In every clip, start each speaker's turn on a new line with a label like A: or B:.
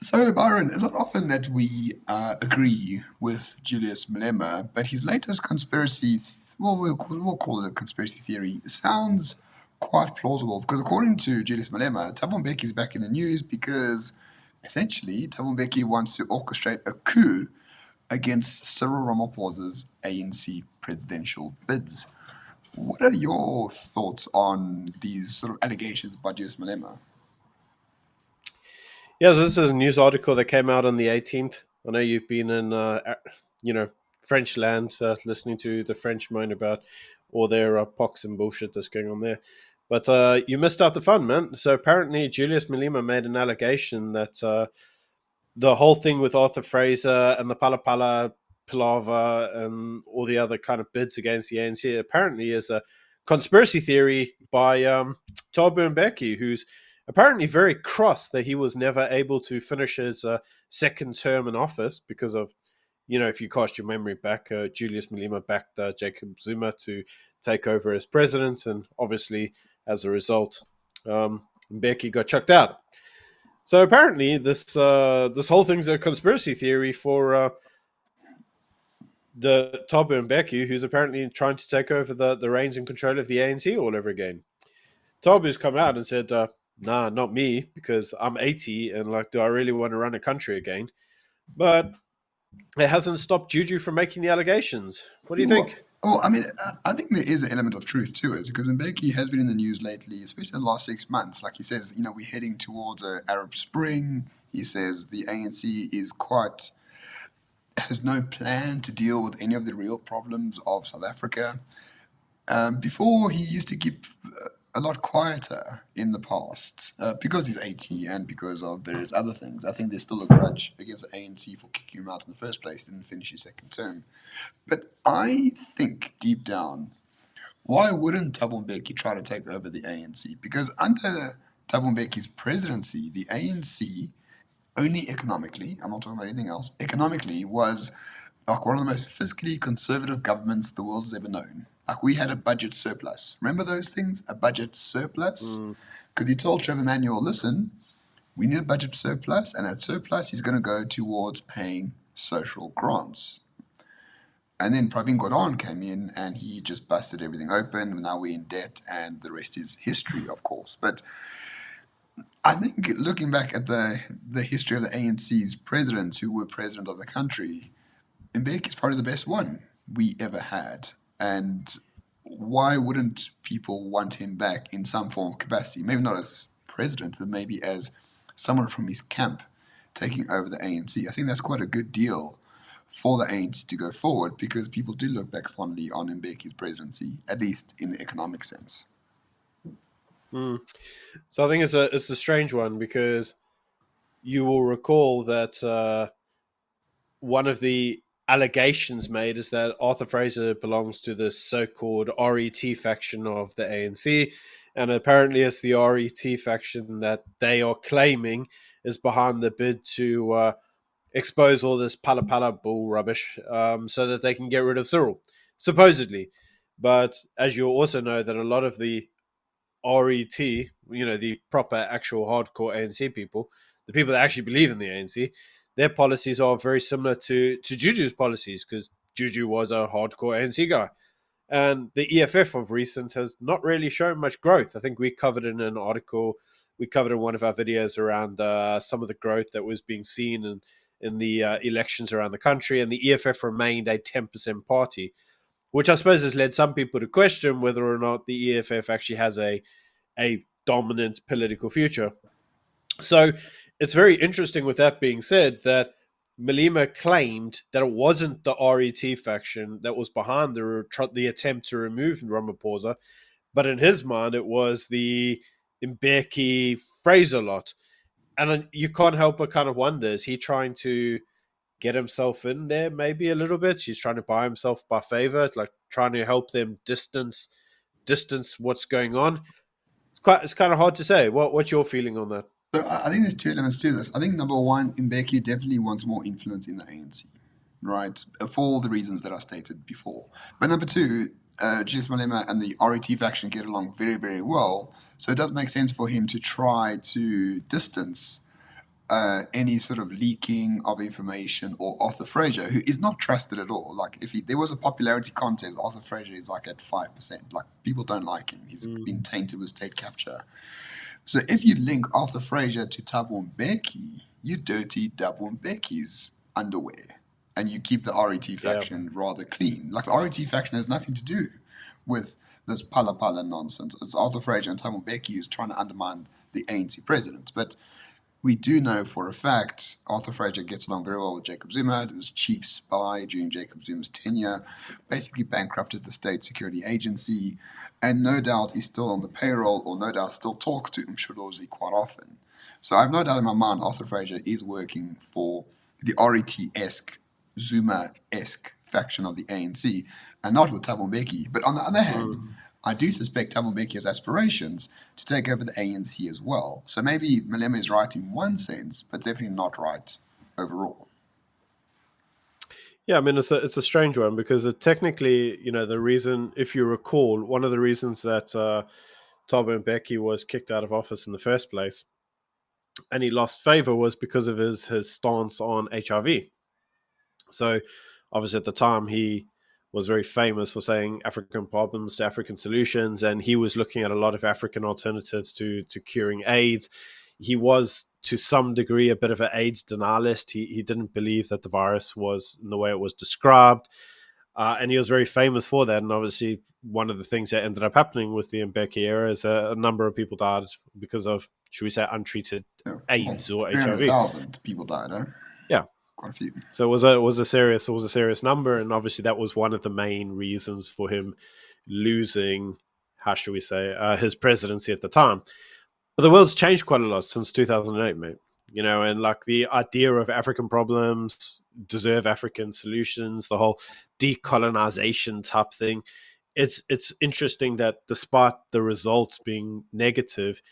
A: So, Byron, it's not often that we agree with Julius Malema, but his latest conspiracy, well, we'll call it a conspiracy theory, sounds quite plausible because according to Julius Malema, Thabo Mbeki is back in the news because essentially Thabo Mbeki wants to orchestrate a coup against Cyril Ramaphosa's ANC presidential bids. What are your thoughts on these sort of allegations by Julius Malema?
B: Yeah, so this is a news article that came out on the 18th. I know you've been in, you know, French land, listening to the French moan about all their pox and bullshit that's going on there. But you missed out the fun, man. So apparently, Julius Malema made an allegation that the whole thing with Arthur Fraser and the Pala Pala palaver and all the other kind of bids against the ANC apparently is a conspiracy theory by Thabo Mbeki, who's apparently very cross that he was never able to finish his second term in office because of, if you cast your memory back, Julius Malema backed Jacob Zuma to take over as president, and obviously, as a result, Mbeki got chucked out. So apparently, this whole thing's a conspiracy theory for the Thabo Mbeki, who's apparently trying to take over the reins and control of the ANC all over again. Thabo's come out and said, "Nah, not me, because I'm 80 and like, do I really want to run a country again?" But it hasn't stopped Juju from making the allegations. What do you think?
A: I mean, I think there is an element of truth to it because Mbeki has been in the news lately, especially in the last 6 months. Like he says, we're heading towards an Arab Spring. He says the ANC has no plan to deal with any of the real problems of South Africa. Before, he used to keep a lot quieter in the past because he's 80 and because of various other things. I think there's still a grudge against the ANC for kicking him out in the first place, didn't finish his second term. But I think deep down, why wouldn't Thabo Mbeki try to take over the ANC? Because under Thabo Mbeki's presidency, the ANC only economically, I'm not talking about anything else, economically was like one of the most fiscally conservative governments the world has ever known. Like we had a budget surplus. Remember those things? A budget surplus?
B: Mm,
A: Because he told Trevor Manuel, listen, we need a budget surplus, and that surplus is going to go towards paying social grants. And then Pravin Gordhan came in and he just busted everything open. Now we're in debt, and the rest is history, of course. But I think looking back at the history of the ANC's presidents who were president of the country, Mbeki is probably the best one we ever had. And why wouldn't people want him back in some form of capacity? Maybe not as president, but maybe as someone from his camp taking over the ANC. I think that's quite a good deal for the ANC to go forward because people do look back fondly on Mbeki's presidency, at least in the economic sense.
B: mm. So I think it's a strange one because you will recall that one of the allegations made is that Arthur Fraser belongs to the so-called RET faction of the ANC, and apparently it's the RET faction that they are claiming is behind the bid to expose all this pala pala bull rubbish, so that they can get rid of Cyril, supposedly. But as you also know, that a lot of the RET, the proper actual hardcore ANC people, the people that actually believe in the ANC, their policies are very similar to Juju's policies because Juju was a hardcore ANC guy. And the EFF of recent has not really shown much growth. I think we covered in an article, we covered in one of our videos around some of the growth that was being seen in the elections around the country, and the EFF remained a 10% party, which I suppose has led some people to question whether or not the EFF actually has a dominant political future. So it's very interesting, with that being said, that Malema claimed that it wasn't the RET faction that was behind the attempt to remove Ramaphosa, but in his mind, it was the Mbeki Fraser lot. And you can't help but kind of wonder, is he trying to get himself in there maybe a little bit? He's trying to buy himself by favor, like trying to help them distance what's going on. It's kind of hard to say. What's your feeling on that?
A: So I think there's two elements to this. I think number one, Mbeki definitely wants more influence in the ANC, right? For all the reasons that I stated before. But number two, Julius Malema and the RET faction get along very, very well. So it does make sense for him to try to distance any sort of leaking of information, or Arthur Fraser, who is not trusted at all. Like, there was a popularity contest, Arthur Fraser is like at 5%. Like, people don't like him. He's
B: Mm.
A: been tainted with state capture. So if you link Arthur Fraser to Thabo Mbeki, you dirty Thabo Mbeki's underwear, and you keep the RET
B: Yeah.
A: faction rather clean. Like, the RET faction has nothing to do with this pala pala nonsense. It's Arthur Fraser and Thabo Mbeki who's trying to undermine the ANC president. But we do know for a fact Arthur Fraser gets along very well with Jacob Zuma, who was chief spy during Jacob Zuma's tenure, basically bankrupted the state security agency, and no doubt is still on the payroll, or no doubt still talks to Msholozi quite often. So I have no doubt in my mind Arthur Fraser is working for the RET-esque, Zuma-esque faction of the ANC, and not with Thabo Mbeki. But on the other hand,
B: Mm.
A: I do suspect Thabo Mbeki has aspirations to take over the ANC as well. So maybe Malema is right in one sense, but definitely not right overall.
B: Yeah, I mean it's a strange one because technically, the reason, if you recall, one of the reasons that Thabo Mbeki was kicked out of office in the first place and he lost favor was because of his stance on HIV. So obviously at the time he was very famous for saying African problems to African solutions, and he was looking at a lot of African alternatives to curing AIDS. He was to some degree a bit of an AIDS denialist. He didn't believe that the virus was in the way it was described. And he was very famous for that. And obviously, one of the things that ended up happening with the Mbeki era is a number of people died because of, should we say, untreated
A: Yeah. Well,
B: AIDS or HIV.
A: 300,000 people died, eh?
B: Yeah,
A: Quite a few.
B: so it was a serious number, and obviously that was one of the main reasons for him losing, how should we say, his presidency at the time. But the world's changed quite a lot since 2008, mate. And like the idea of African problems deserve African solutions, the whole decolonization type thing. It's interesting that despite the results being negative,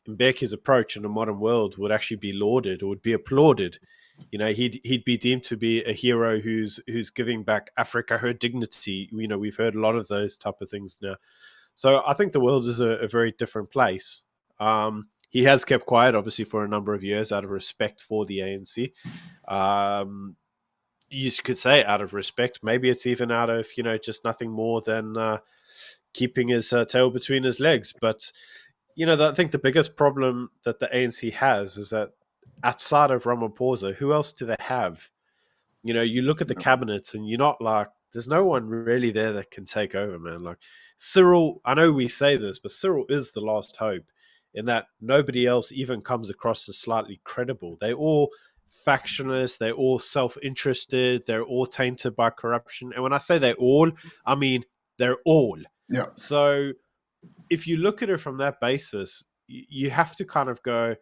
B: Mbeki's approach in a modern world would actually be lauded or would be applauded. He'd be deemed to be a hero who's giving back Africa her dignity. We've heard a lot of those type of things now. So I think the world is a very different place. He has kept quiet, obviously, for a number of years out of respect for the ANC. Um, you could say out of respect. Maybe it's even out of just nothing more than keeping his tail between his legs. But I think the biggest problem that the ANC has is that outside of Ramaphosa, who else do they have? You look at the
A: Yeah.
B: cabinets and you're not like, there's no one really there that can take over, man. Like Cyril, I know we say this, but Cyril is the last hope in that nobody else even comes across as slightly credible. They're all factionless, they're all self interested, they're all tainted by corruption. And when I say they're all, I mean they're all.
A: Yeah.
B: So if you look at it from that basis, you have to kind of go,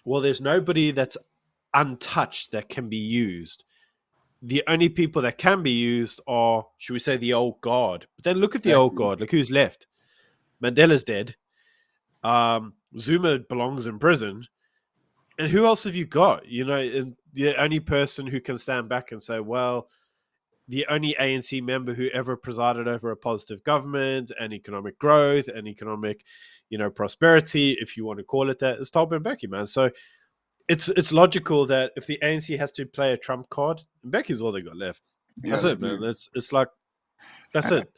B: well, there's nobody that's untouched that can be used. The only people that can be used are, should we say, the old guard. But then look at the old
A: Exactly.
B: guard. Look who's left. Mandela's dead. Zuma belongs in prison. And who else have you got? And the only person who can stand back and say, well, the only ANC member who ever presided over a positive government and economic growth and economic, prosperity, if you want to call it that, is Thabo Mbeki, man. So it's logical that if the ANC has to play a trump card, Mbeki's all they got left.
A: Yeah,
B: That's
A: they
B: it, man.
A: do.
B: It's like that's
A: And,
B: it.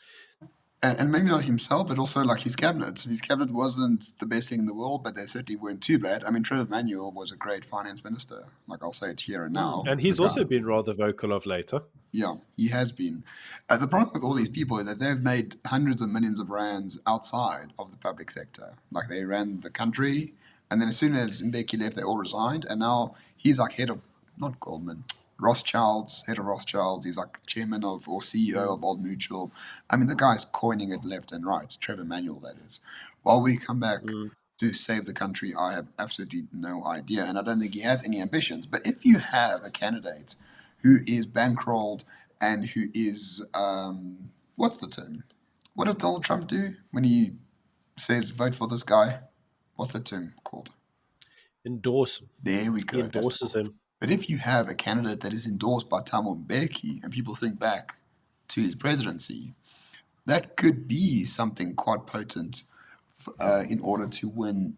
A: and maybe not himself, but also like his cabinet. His cabinet wasn't the best thing in the world, but they certainly weren't too bad. I mean, Trevor Manuel was a great finance minister. Like, I'll say it here and now.
B: And
A: The
B: he's
A: guy.
B: also been rather vocal of later.
A: Yeah, he has been. The problem with all these
B: Mm,
A: people is that they've made hundreds of millions of rands outside of the public sector. Like, they ran the country, and then as soon as Mbeki left, they all resigned, and now he's like head of, not Goldman, Rothschilds, head of Rothschilds. He's like chairman of, or CEO
B: mm,
A: of Old Mutual. I mean, the guy's coining it left and right. Trevor Manuel, that is. While we come back
B: mm.
A: to save the country, I have absolutely no idea, and I don't think he has any ambitions. But if you have a candidate who is bankrolled and who is, what's the term? What did Donald Trump do when he says vote for this guy? What's the term called?
B: Endorse.
A: There we
B: He
A: go. That's the
B: endorses
A: word.
B: him.
A: But if you have a candidate that is endorsed by Thabo Mbeki and people think back to his presidency, that could be something quite potent in order to win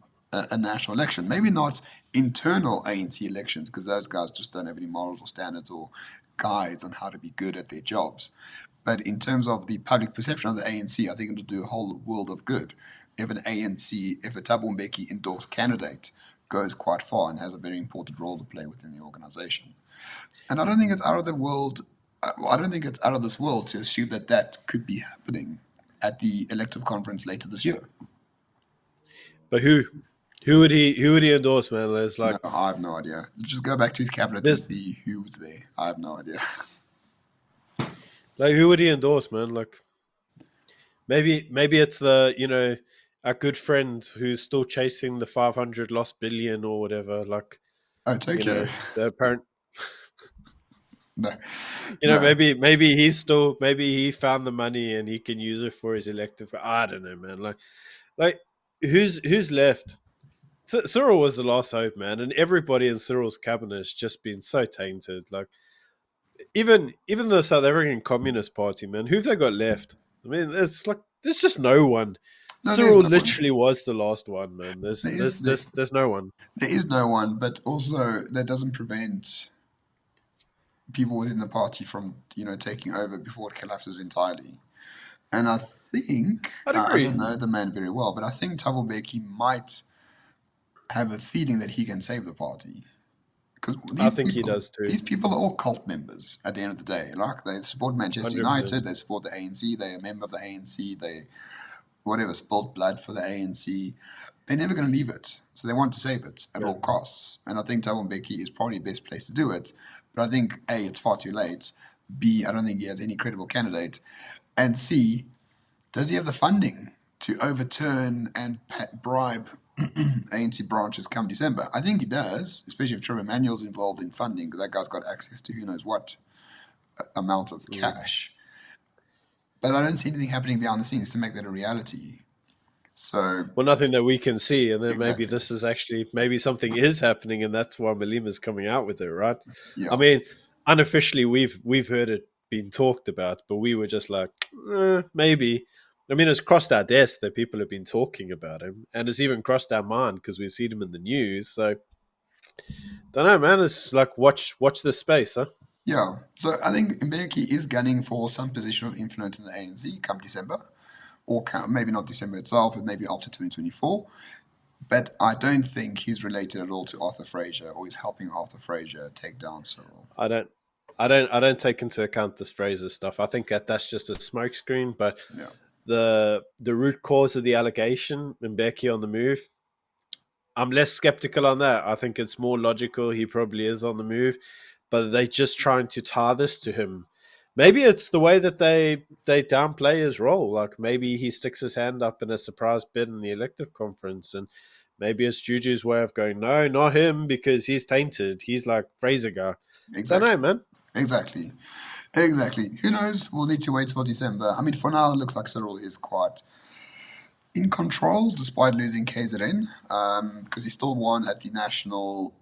A: a national election. Maybe not internal ANC elections, because those guys just don't have any morals or standards or guides on how to be good at their jobs. But in terms of the public perception of the ANC, I think it'll do a whole world of good if an ANC, if a Thabo Mbeki endorsed candidate goes quite far and has a very important role to play within the organization. And I don't think it's out of the world. I don't think it's out of this world to assume that that could be happening at the elective conference later this year.
B: But who would he endorse, man? There's
A: No,
B: like
A: I have no idea. Just go back to his cabinet and
B: there's
A: see who was there. I have no idea.
B: like who would he endorse, man? Like maybe it's the our good friend who's still chasing the 500 lost billion or whatever. Like
A: Oh, Tokyo.
B: the apparent
A: No, no,
B: maybe he's still maybe he found the money and he can use it for his elective. I don't know, man. Like who's left? Cyril was the last hope, man, and everybody in Cyril's cabinet has just been so tainted. Like even the South African Communist Party, man, who've they got left? I mean, it's like there's just no one.
A: no. There's
B: Cyril
A: no one.
B: literally was the last one, man. There's
A: There is
B: there's
A: there,
B: there's there's no one.
A: there is no one, but also that doesn't prevent people within the party from taking over before it collapses entirely. And I think
B: I'd
A: I don't
B: agree.
A: know the man very well, but I think Thabo Mbeki might have a feeling that he can save the party because
B: I think he does too.
A: these people are all cult members at the end of the day. Like they support Manchester
B: 100%.
A: United, they support the ANC, they're a member of the ANC, they whatever spilled blood for the ANC. They're never going to leave it, so they want to save it at
B: Yeah.
A: all costs. And I think Thabo Mbeki is probably the best place to do it. But I think A, it's far too late. B, I don't think he has any credible candidate. And C, does he have the funding to overturn and bribe ANC branches come December? I think he does, especially if Trevor Manuel's involved in funding, because that guy's got access to who knows what amount of
B: Mm.
A: cash. But I don't see anything happening behind the scenes to make that a reality. So,
B: Well, nothing that we can see, and then maybe
A: exactly.
B: this is actually maybe something is happening, and that's why Malema's coming out with it, right? I
A: Yeah,
B: mean, unofficially, we've heard it being talked about, but we were just like, maybe. I mean, it's crossed our desk that people have been talking about him, and it's even crossed our mind because we've seen him in the news. So, don't know, man. It's like watch this space, huh?
A: yeah. So I think Mbeki is gunning for some position of influence in the ANC come December, or maybe not December itself, but maybe after 2024. But I don't think he's related at all to Arthur Fraser or he's helping Arthur Fraser take down Cyril.
B: I don't. I don't take into account this Fraser stuff. I think that's just a smokescreen. But
A: Yeah,
B: the root cause of the allegation, Mbeki on the move, I'm less skeptical on that. I think it's more logical. He probably is on the move, but they just trying to tie this to him. Maybe it's the way that they downplay his role. Like maybe he sticks his hand up in a surprise bid in the elective conference, and maybe it's Juju's way of going, no, not him, because he's tainted. He's like Fraser guy. Don't know,
A: exactly.
B: man.
A: Exactly. Exactly. Who knows? We'll need to wait till December. I mean, for now, it looks like Cyril is quite in control despite losing KZN because he still won at the national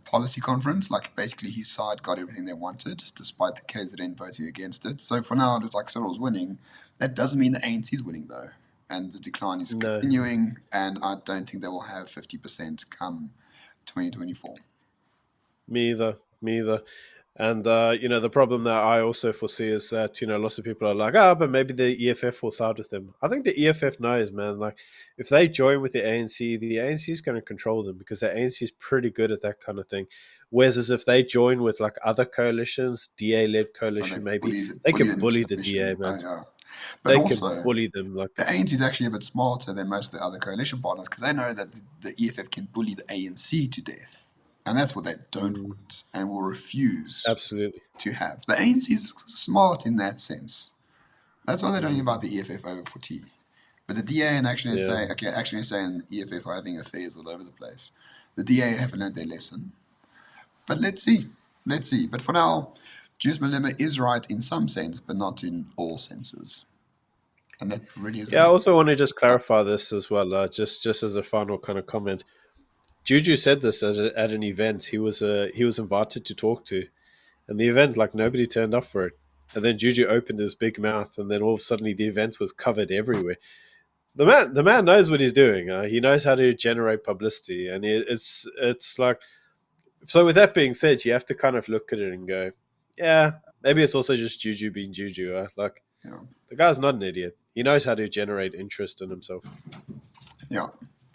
A: policy conference. Like, basically, his side got everything they wanted despite the KZN voting against it. So, for now, it looks like Cyril's winning. That doesn't mean the ANC is winning, though. And the decline is
B: No,
A: continuing, and I don't think they will have 50% come 2024.
B: me either. Me either. And the problem that I also foresee is that lots of people are like, but maybe the EFF will side with them. I think the EFF knows, man. Like, if they join with the ANC is going to control them because the ANC is pretty good at that kind of thing. Whereas as if they join with like other coalitions, DA led
A: When they
B: coalition, maybe they
A: bully
B: can
A: them into
B: bully the DA,
A: submission.
B: man.
A: Yeah. But
B: They can
A: also,
B: bully them. Like,
A: the ANC is actually a bit smarter than most of the other coalition partners because they know that the EFF can bully the ANC to death. And that's what they don't
B: mm,
A: want and will refuse
B: absolutely.
A: to have. The ANC is smart in that sense. That's why they don't
B: Mm,
A: invite the EFF over for tea. But the DA and Action
B: yeah.
A: SA, okay, Action SA and EFF are having affairs all over the place. The DA haven't learned their lesson. But let's see. Let's see. But for now, Juice Malema is right in some sense, but not in all senses. And that really is the
B: Yeah, I
A: big.
B: also want to just clarify this as well, just as a final kind of comment. Juju said this at an event he was invited to talk to, and the event like nobody turned up for it. And then Juju opened his big mouth, and then all of a sudden the event was covered everywhere. the man knows what he's doing. He knows how to generate publicity, and it's like. So with that being said, you have to kind of look at it and go, yeah, maybe it's also just Juju being Juju. Like
A: Yeah,
B: the guy's not an idiot. He knows how to generate interest in himself.
A: yeah,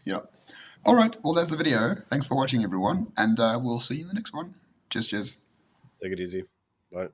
A: yeah. All right. Well, that's the video. Thanks for watching, everyone, and we'll see you in the next one. Cheers, cheers.
B: Take it easy. Bye.